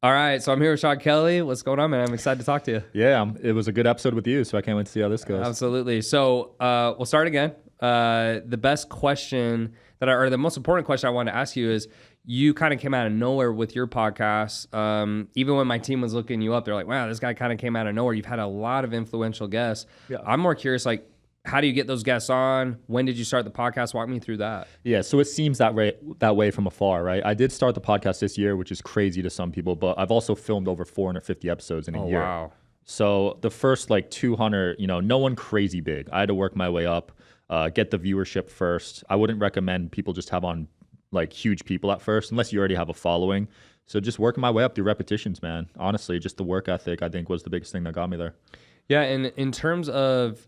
All right, so I'm here with Sean Kelly. What's going on, man? I'm excited to talk to you. Yeah, it was a good episode with you, so I can't wait to see how this goes. Absolutely. So we'll start again. The best question or the most important question I want to ask you is, you kind of came out of nowhere with your podcast. Even when my team was looking you up, they're like, wow, this guy kind of came out of nowhere. You've had a lot of influential guests. Yeah. I'm more curious, like, how do you get those guests on? When did you start the podcast? Walk me through that. Yeah, so it seems that way from afar, right? I did start the podcast this year, which is crazy to some people, but I've also filmed over 450 episodes in a year. Wow. So the first like 200, no one crazy big. I had to work my way up, get the viewership first. I wouldn't recommend people just have on like huge people at first, unless you already have a following. So just working my way up through repetitions, man. Honestly, just the work ethic, I think, was the biggest thing that got me there. Yeah, and in terms of,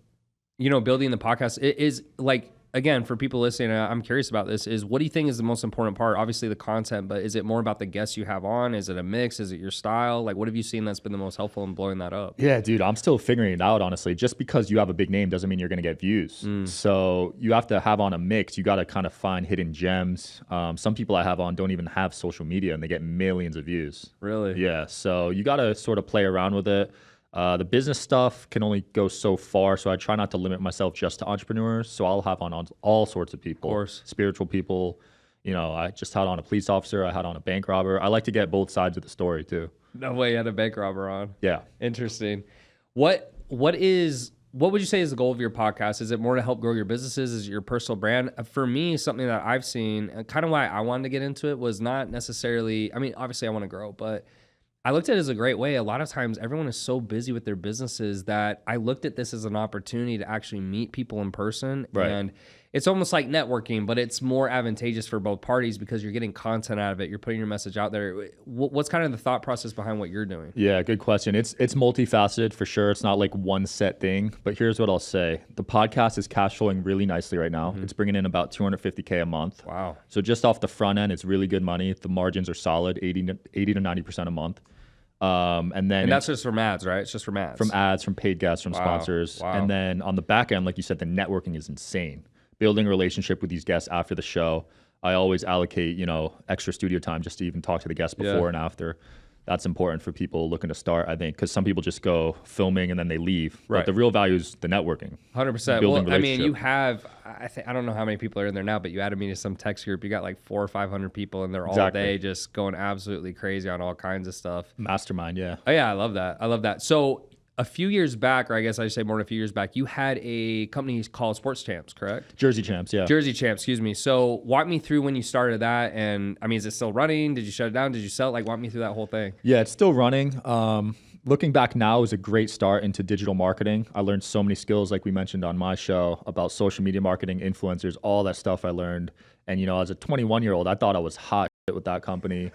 building the podcast, it is like, again, for people listening, I'm curious about this, is what do you think is the most important part? Obviously the content, but is it more about the guests you have on? Is it a mix? Is it your style? Like, what have you seen that's been the most helpful in blowing that up? Yeah, dude, I'm still figuring it out, honestly. Just because you have a big name doesn't mean you're going to get views. So you have to have on a mix. You got to kind of find hidden gems. Some people I have on don't even have social media and they get millions of views. Really? Yeah, so you got to sort of play around with it. The business stuff can only go so far, so I try not to limit myself just to entrepreneurs. So I'll have on all sorts of people, Of course. Spiritual people. I just had on a police officer. I had on a bank robber. I like to get both sides of the story too. No way you had a bank robber on. Yeah. Interesting. What would you say is the goal of your podcast? Is it more to help grow your businesses? Is it your personal brand? For me, something that I've seen, and kind of why I wanted to get into it, was not necessarily, obviously I want to grow, but I looked at it as a great way. A lot of times everyone is so busy with their businesses that I looked at this as an opportunity to actually meet people in person. Right. And it's almost like networking, but it's more advantageous for both parties because you're getting content out of it. You're putting your message out there. What's kind of the thought process behind what you're doing? Yeah, good question. It's multifaceted for sure. It's not like one set thing, but here's what I'll say. The podcast is cash flowing really nicely right now. It's bringing in about $250K a month. Wow. So just off the front end, it's really good money. The margins are solid, 80 to 90% a month. And that's just from ads, right? It's just from ads. From ads, from paid guests, from sponsors. Wow. And then on the back end, like you said, the networking is insane. Building a relationship with these guests after the show. I always allocate, extra studio time just to even talk to the guests before and after. That's important for people looking to start, I think, because some people just go filming and then they leave. Right. But the real value is the networking. 100%. Well, you have, I don't know how many people are in there now, but you added me to some text group. You got like 400 or 500 people in there all day just going absolutely crazy on all kinds of stuff. Mastermind, yeah. Oh, yeah, I love that. So a few years back, or I guess I should say more than a few years back, you had a company called Sports Champs, correct? Jersey Champs, yeah. Jersey Champs, excuse me. So walk me through when you started that. And is it still running? Did you shut it down? Did you sell it? Like, walk me through that whole thing. Yeah, it's still running. Looking back now, it was a great start into digital marketing. I learned so many skills, like we mentioned on my show, about social media marketing, influencers, all that stuff I learned. And, as a 21-year-old, I thought I was hot with that company.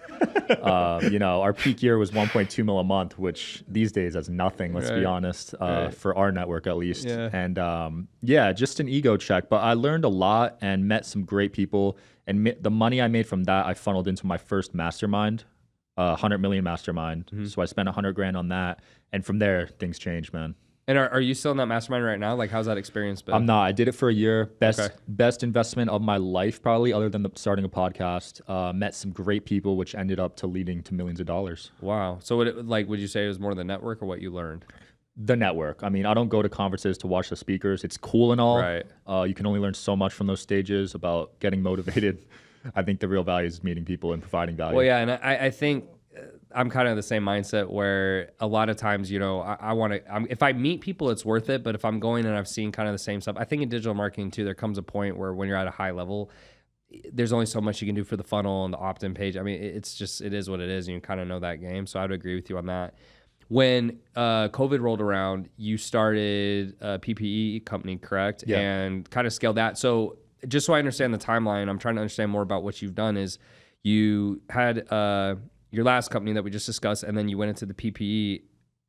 Our peak year was 1.2 mil a month, which these days is nothing, let's be honest, for our network at least. Yeah. And just an ego check. But I learned a lot and met some great people. And the money I made from that, I funneled into my first mastermind. 100 million mastermind. So I spent 100 grand on that. And from there, things changed, man. And are you still in that mastermind right now? Like, how's that experience been? I'm not. I did it for a year. Best investment of my life, probably, other than starting a podcast. Met some great people, which ended up to leading to millions of dollars. Wow. So would you say it was more the network or what you learned? The network. I don't go to conferences to watch the speakers. It's cool and all. Right. You can only learn so much from those stages about getting motivated. I think the real value is meeting people and providing value. Well, yeah, and I think I'm kind of the same mindset where a lot of times, I want to, if I meet people, it's worth it. But if I'm going and I've seen kind of the same stuff, I think in digital marketing too, there comes a point where when you're at a high level, there's only so much you can do for the funnel and the opt-in page. It is what it is. And you kind of know that game. So I would agree with you on that. When COVID rolled around, you started a PPE company, correct? Yeah. And kind of scaled that. So just so I understand the timeline, I'm trying to understand more about what you've done is you had your last company that we just discussed, and then you went into the PPE.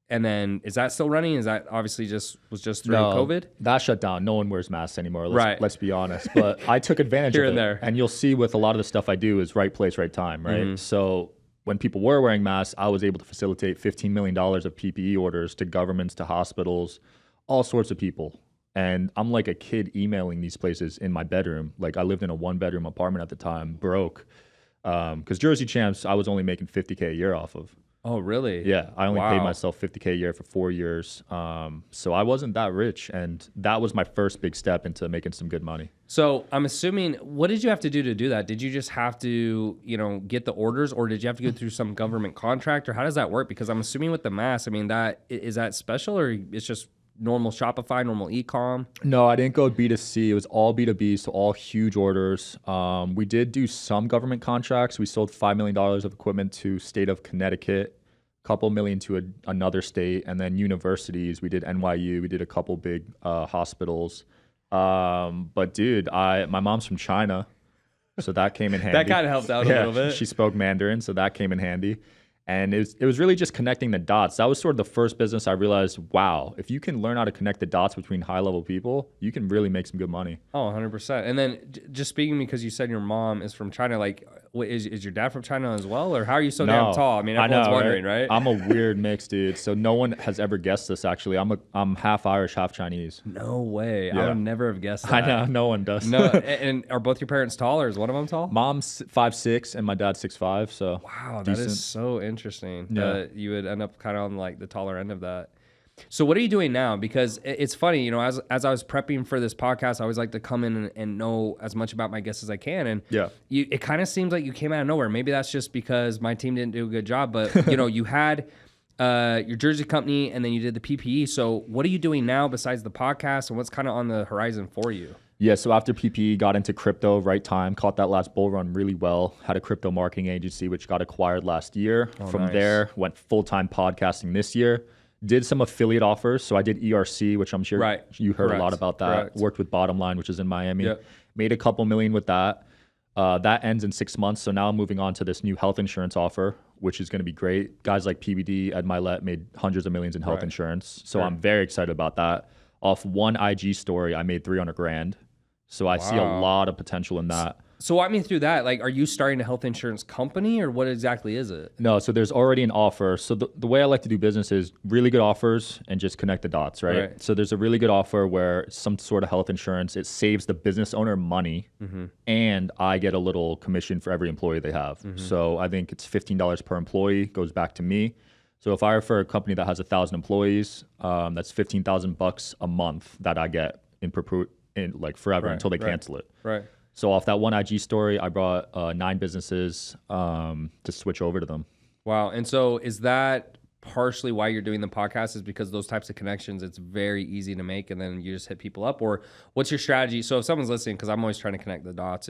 And then is that still running? Is that obviously just through COVID? That shut down. No one wears masks anymore. Let's be honest. But I took advantage Here of and it. there. And you'll see with a lot of the stuff I do is right place, right time, right? So when people were wearing masks, I was able to facilitate $15 million of PPE orders to governments, to hospitals, all sorts of people. And I'm like a kid emailing these places in my bedroom. Like I lived in a 1-bedroom apartment at the time, broke. Because Jersey Champs, I was only making $50K a year off of. Oh, really? Yeah, I only paid Wow. myself $50K a year for 4 years. So I wasn't that rich, and that was my first big step into making some good money. So I'm assuming, what did you have to do that? Did you just have to, get the orders, or did you have to go through some government contract, or how does that work? Because I'm assuming with the mask, I mean, is that special, or it's just normal Shopify, normal e-com? No, I didn't go B2C. It was all B2B, so all huge orders. We did do some government contracts. We sold $5 million of equipment to state of Connecticut, a couple million to another state, and then universities. We did NYU. We did a couple big hospitals. But dude, my mom's from China, so that came in handy. That kind of helped out a little bit. She spoke Mandarin, so that came in handy. And it was really just connecting the dots. That was sort of the first business I realized, wow, if you can learn how to connect the dots between high-level people, you can really make some good money. Oh, 100%. And then just speaking, because you said your mom is from China, like, is your dad from China as well? Or how are you so damn tall? I mean, everyone's wondering, right? I'm a weird mix, dude. So no one has ever guessed this, actually. I'm half Irish, half Chinese. No way. Yeah. I would never have guessed that. I know, no one does. No, and are both your parents tall, or is one of them tall? Mom's 5'6", and my dad's 6'5", so wow, decent. that is so interesting. Yeah. You would end up kind of on like the taller end of that. So what are you doing now? Because it's funny, as I was prepping for this podcast, I always like to come in and know as much about my guests as I can. And yeah, it kind of seems like you came out of nowhere. Maybe that's just because my team didn't do a good job, but you had your jersey company, and then you did the PPE. So what are you doing now besides the podcast, and what's kind of on the horizon for you? Yeah, so after PPE, got into crypto, right time, caught that last bull run really well, had a crypto marketing agency, which got acquired last year. From there, went full-time podcasting this year, did some affiliate offers. So I did ERC, which I'm sure you heard a lot about that. Correct. Worked with Bottom Line, which is in Miami. Yep. Made a couple million with that. That ends in 6 months. So now I'm moving on to this new health insurance offer, which is going to be great. Guys like PBD, Ed Milet made hundreds of millions in health insurance. So I'm very excited about that. Off one IG story, I made 300 grand. So I see a lot of potential in that. So walk me through that. Like, are you starting a health insurance company, or what exactly is it? No, so there's already an offer. So the way I like to do business is really good offers and just connect the dots, right? So there's a really good offer where some sort of health insurance, it saves the business owner money, and I get a little commission for every employee they have. So I think it's $15 per employee, goes back to me. So if I refer a company that has 1,000 employees, that's $15,000 a month that I get in like forever until they cancel it. Right. So off that one IG story, I brought 9 businesses to switch over to them. Wow. And so is that partially why you're doing the podcast, is because those types of connections, it's very easy to make, and then you just hit people up? Or what's your strategy? So if someone's listening, because I'm always trying to connect the dots,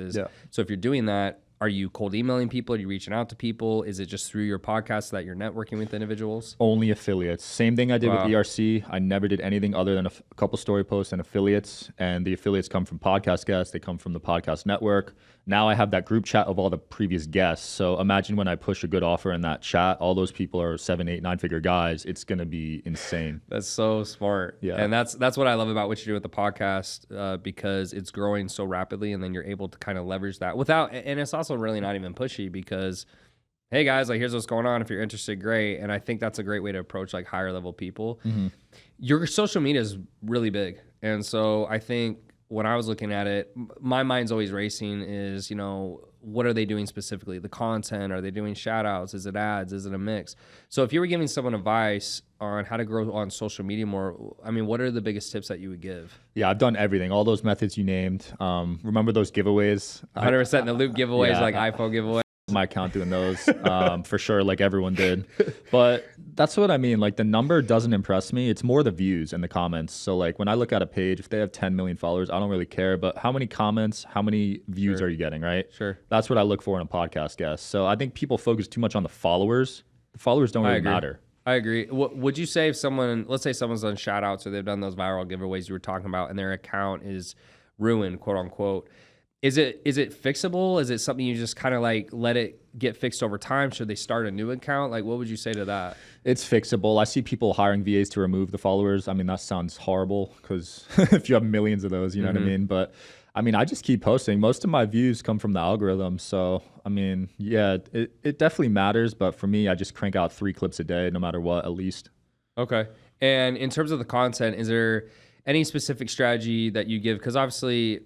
so if you're doing that, are you cold emailing people? Are you reaching out to people? Is it just through your podcast that you're networking with individuals? Only affiliates. Same thing I did with ERC. I never did anything other than a couple story posts and affiliates. And the affiliates come from podcast guests. They come from the podcast network. Now I have that group chat of all the previous guests. So imagine when I push a good offer in that chat, all those people are 7, 8, 9-figure guys. It's going to be insane. That's so smart. Yeah. And that's what I love about what you do with the podcast, because it's growing so rapidly, and then you're able to kind of leverage that without, and it's also really not even pushy, because, hey guys, like, here's what's going on. If you're interested, great. And I think that's a great way to approach like higher level people. Your social media is really big. And so I think when I was looking at it, my mind's always racing is, what are they doing specifically? The content, are they doing shout outs? Is it ads? Is it a mix? So if you were giving someone advice on how to grow on social media more, I mean, what are the biggest tips that you would give? Yeah, I've done everything. All those methods you named. Remember those giveaways? 100% in the loop giveaways, like iPhone giveaways. My account doing those for sure, like everyone did. But that's what I mean. Like, the number doesn't impress me. It's more the views and the comments. So like when I look at a page, if they have 10 million followers, I don't really care. But how many comments, how many views are you getting, right? Sure. That's what I look for in a podcast guest. So I think people focus too much on the followers. The followers don't really matter. I agree. Would you say if someone, let's say someone's done shout outs or they've done those viral giveaways you were talking about, and their account is ruined, quote unquote, is it fixable? Is it something you just kind of like let it get fixed over time? Should they start a new account? Like, what would you say to that? It's fixable. I see people hiring VAs to remove the followers. I mean, that sounds horrible, because if you have millions of those, you know what I mean? But I mean, I just keep posting. Most of my views come from the algorithm. So, I mean, yeah, it definitely matters. But for me, I just crank out 3 clips a day, no matter what, at least. Okay. And in terms of the content, is there any specific strategy that you give? Because obviously,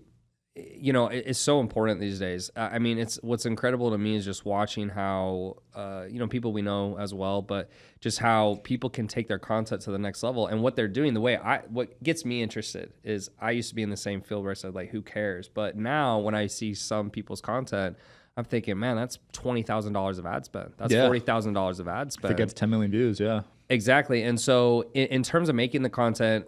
it's so important these days. I mean, it's what's incredible to me is just watching how, people we know as well, but just how people can take their content to the next level and what they're doing. What gets me interested is I used to be in the same field where I said, like, who cares? But now when I see some people's content, I'm thinking, man, that's $20,000 of ad spend. That's $40,000 of ad spend. If it gets 10 million views, yeah. Exactly. And so in terms of making the content,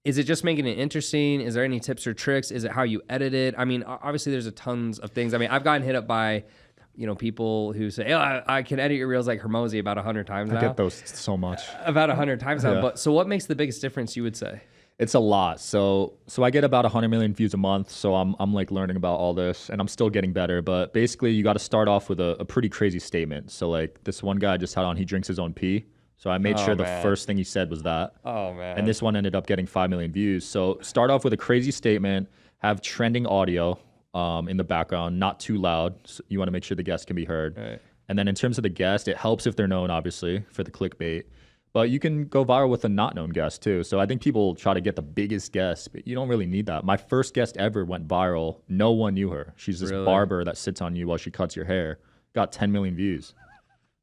is it just making it interesting? Is there any tips or tricks? Is it how you edit it? I mean, obviously there's a tons of things. I mean, I've gotten hit up by, people who say, oh, I can edit your reels like Hermosi about 100 times now. I get those so much. About 100 times now. But so what makes the biggest difference, you would say? It's a lot. So I get about 100 million views a month. So I'm like learning about all this and I'm still getting better. But basically you got to start off with a pretty crazy statement. So like this one guy I just had on, he drinks his own pee. So I made sure the first thing he said was that. Oh, man. And this one ended up getting 5 million views. So start off with a crazy statement, have trending audio in the background, not too loud. So you want to make sure the guest can be heard. Right. And then in terms of the guest, it helps if they're known, obviously, for the clickbait. But you can go viral with a not known guest, too. So I think people try to get the biggest guest, but you don't really need that. My first guest ever went viral. No one knew her. She's this barber that sits on you while she cuts your hair. Got 10 million views.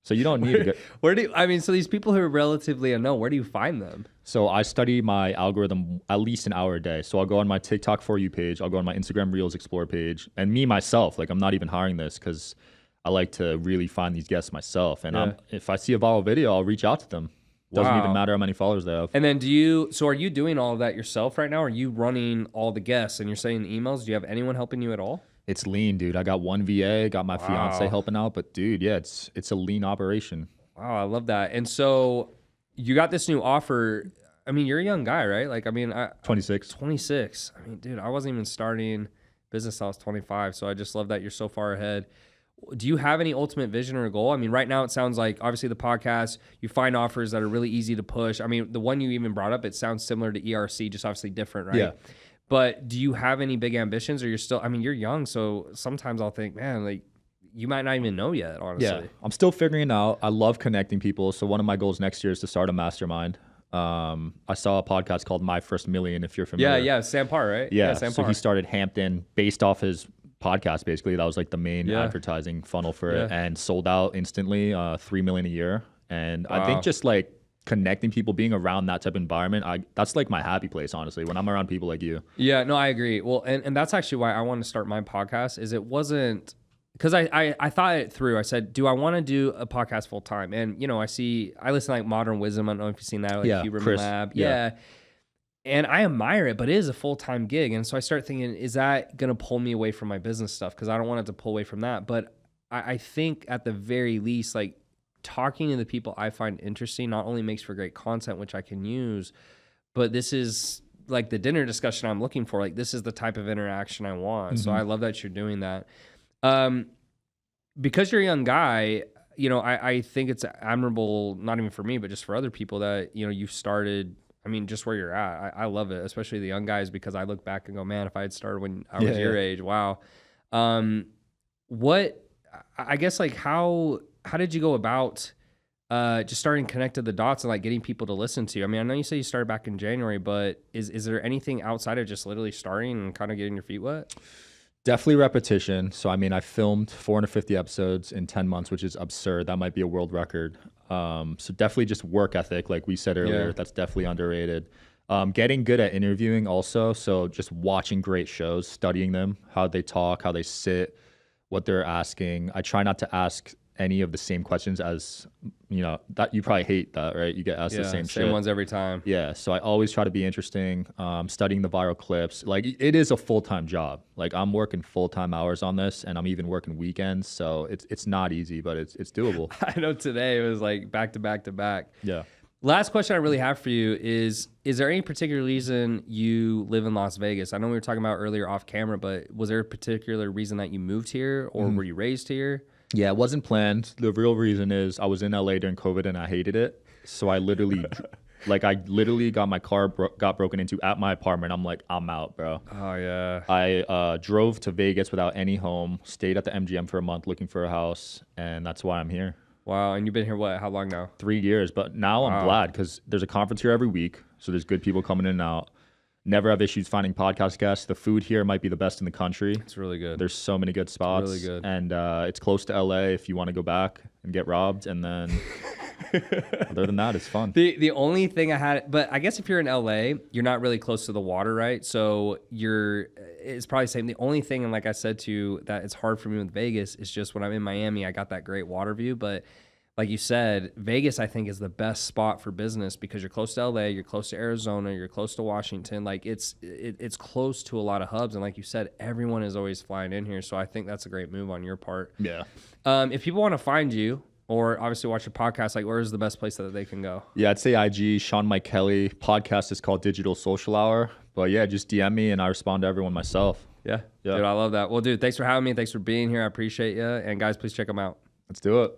So you don't need to get... So these people who are relatively unknown, where do you find them? So I study my algorithm at least an hour a day. So I'll go on my TikTok For You page. I'll go on my Instagram Reels Explore page. And me, myself, like I'm not even hiring this because I like to really find these guests myself. And if I see a viral video, I'll reach out to them. Doesn't even matter how many followers they have. And then are you doing all of that yourself right now? Are you running all the guests and you're sending the emails? Do you have anyone helping you at all? It's lean, dude. I got one VA, got my fiance helping out, but dude, yeah, it's a lean operation. Wow, I love that. And so you got this new offer. I mean, you're a young guy, right? Like, I mean, 26. 26. I mean, dude, I wasn't even starting business till I was 25. So I just love that you're so far ahead. Do you have any ultimate vision or goal? I mean, right now it sounds like obviously the podcast, you find offers that are really easy to push. I mean, the one you even brought up, it sounds similar to ERC, just obviously different, right? Yeah. But do you have any big ambitions or you're young. So sometimes I'll think, man, like you might not even know yet, honestly. Yeah, I'm still figuring it out. I love connecting people. So one of my goals next year is to start a mastermind. I saw a podcast called My First Million, if you're familiar. Yeah, Sam Parr, right? Yeah, Sam Parr. So he started Hampton based off his podcast, basically. That was like the main advertising funnel for it and sold out instantly, 3 million a year. And I think just like connecting people, being around that type of environment, that's like my happy place, honestly, when I'm around people like you. Yeah, no, I agree. Well, and that's actually why I wanted to start my podcast, is it wasn't, because I thought it through. I said, do I want to do a podcast full time? And, I listen to like Modern Wisdom. I don't know if you've seen that, like Huberman Lab. Yeah. And I admire it, but it is a full-time gig. And so I start thinking, is that going to pull me away from my business stuff? Because I don't want it to pull away from that. But I think at the very least, like, talking to the people I find interesting not only makes for great content, which I can use, but this is like the dinner discussion I'm looking for. Like, this is the type of interaction I want. Mm-hmm. So I love that you're doing that. Because you're a young guy, I think it's admirable, not even for me, but just for other people that, you've started, I mean, just where you're at. I love it, especially the young guys, because I look back and go, man, if I had started when I was your age, wow. I guess, like, how did you go about just starting to connect the dots and like getting people to listen to you? I mean, I know you say you started back in January, but is there anything outside of just literally starting and kind of getting your feet wet? Definitely repetition. So, I mean, I filmed 450 episodes in 10 months, which is absurd. That might be a world record. So definitely just work ethic, like we said earlier, that's definitely underrated. Getting good at interviewing also. So just watching great shows, studying them, how they talk, how they sit, what they're asking. I try not to ask any of the same questions as, that you probably hate that, right? You get asked the same shit. Same ones every time. Yeah. So I always try to be interesting, studying the viral clips. Like, it is a full-time job. Like, I'm working full-time hours on this, and I'm even working weekends. So it's not easy, but it's doable. I know today it was like back to back to back. Yeah. Last question I really have for you is there any particular reason you live in Las Vegas? I know we were talking about earlier off camera, but was there a particular reason that you moved here, or were you raised here? Yeah, it wasn't planned. The real reason is I was in LA during COVID and I hated it. So I literally, got my car got broken into at my apartment. I'm like, I'm out, bro. Oh, yeah. I drove to Vegas without any home, stayed at the MGM for a month looking for a house, and that's why I'm here. Wow, and you've been here, how long now? 3 years, but now I'm glad because there's a conference here every week, so there's good people coming in and out. Never have issues finding podcast guests. The food here might be the best in the country. It's really good. There's so many good spots. It's really good. And it's close to LA if you want to go back and get robbed. And then other than that, it's fun. The only thing I had, but I guess if you're in LA, you're not really close to the water, right? So it's probably the same. The only thing, and like I said to you, that it's hard for me with Vegas is just when I'm in Miami, I got that great water view. But like you said, Vegas, I think, is the best spot for business because you're close to LA, you're close to Arizona, you're close to Washington. Like it's close to a lot of hubs. And like you said, everyone is always flying in here. So I think that's a great move on your part. Yeah. If people want to find you or obviously watch your podcast, like where is the best place that they can go? Yeah, I'd say IG, Sean Mike Kelly. Podcast is called Digital Social Hour. But yeah, just DM me and I respond to everyone myself. Yeah. Dude, I love that. Well, dude, thanks for having me. Thanks for being here. I appreciate you. And guys, please check them out. Let's do it.